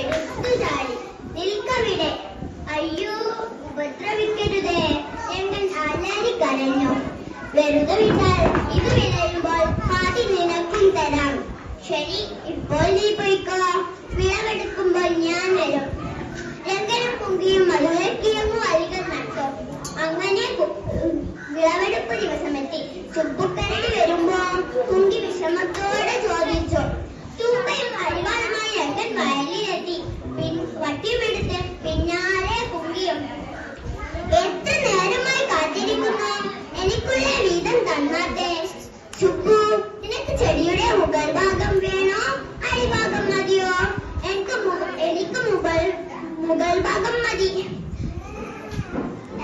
എടുത്തു ചാടി. നിൽക്കവിടെ, അയ്യോ ഉപദ്രവിക്കരുതേ. രംഗൻ അലറി കരഞ്ഞു. വെറുതെ വിട്ടാൽ ഇത് വിളയുമ്പോൾ പാതി നിനക്കും തരാം. ശരി, ഇപ്പോൾ നീ പോയിക്കോ. വിളവെടുക്കുമ്പോൾ ഞാൻ വരും. രംഗനും കുങ്കിയും മധുരക്കിഴങ്ങു വഴികൾ നട്ടു. അങ്ങനെ വിളവെടുപ്പ് ദിവസമെത്തി. ചുപ്പുക്കരടി വരുമ്പോ കുങ്കി വിഷമത്തോടെ ചോദിച്ചു. തുമ്പയും അരിവാളുമായി രംഗൻ വയലിലെത്തി. വട്ടിയുമെടുത്ത് പിന്നാലെ കുങ്കിയും. എത്ര നേരമായി കാത്തിരിക്കുന്നു, എനിക്കുള്ള വീതം തന്നാട്ടെ. ചുപ്പു, നിനക്ക് ചെടിയുടെ മുകൾ ഭാഗം വേണോ അടിഭാഗം മതിയോ? എനിക്ക് മുകൾ ഭാഗം മതി.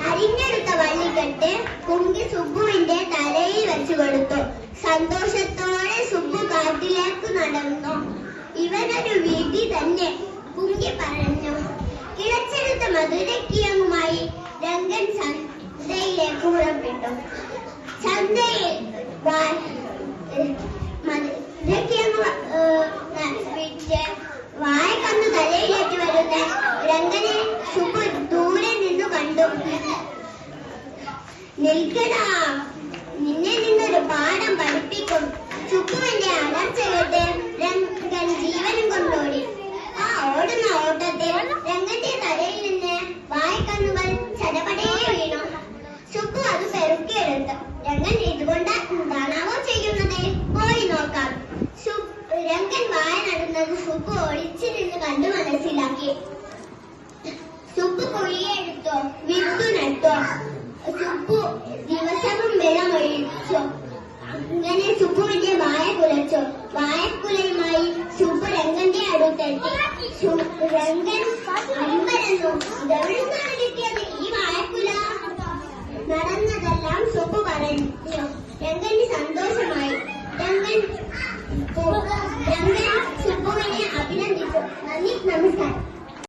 അരിഞ്ഞെടുത്ത വള്ളിക്കെട്ട് കുങ്കി സുബ്ബുവിന്റെ തലയിൽ വെച്ചു കൊടുത്തു. സന്തോഷത്തോടെ സുബ്ബു കാട്ടിലേക്ക് നടന്നു. ഇവനൊരു വീട്ടിൽ തന്നെ, കുങ്കി പറഞ്ഞു. കിളച്ചെടുത്ത മധുരക്കിഴങ്ങുമായി രംഗൻ ചന്തയിലേക്ക് പുറപ്പെട്ടു. ചന്തയിൽ മധുരക്കിഴങ്ങ് വിറ്റ് വാഴക്കന്ന് തലയിലേക്ക് വരുന്ന രംഗനെ സുബ്ബു ദൂരെ നിന്നു കണ്ടു. നിൽക്കടാ, നിന്നെ നിന്നൊരു പാഠം പഠിപ്പിക്കും. ചുക്കുവിന്റെ അലർച്ച കേട്ട് രംഗൻ ജീവനും കൊണ്ടോടി. ആ ഓടുന്ന ഓട്ടത്തിൽ രംഗന്റെ തലയിൽ നിന്ന് വാഴക്കന്നുകൾ ചടപടേ വീണു. ചുക്കു അത് പെറുക്കിയെടുത്തു. രംഗൻ ഇതുകൊണ്ട് എന്താണാവോ ചെയ്യുന്നത്, പോയി നോക്കാം. രംഗൻ വാഴ നടുന്നത് സുബ്ബു ഒളിച്ചു നിന്ന് കണ്ടു മനസ്സിലാക്കി. സുബ്ബു കുഴിയെടുത്തു, വിത്തു നട്ടു. സുബ്ബു ദിവസവും വെള്ളമൊഴിച്ചു. അങ്ങനെ സുബ്ബുവിന്റെ വാഴ കുലച്ചു. വാഴക്കുലയുമായി സുബ്ബു രംഗന്റെ അടുത്തെത്തി. രംഗൻ അമ്പരന്നു. ഇതെവിടുന്നാണ് കിട്ടിയത് ഈ വാഴക്കുല? നടന്നതെല്ലാം സുബ്ബു പറഞ്ഞു. രംഗന് സന്തോഷമായി. രംഗൻ സുബ്ബുവിനെ അഭിനന്ദിച്ചു. നന്ദി, നമസ്കാരം.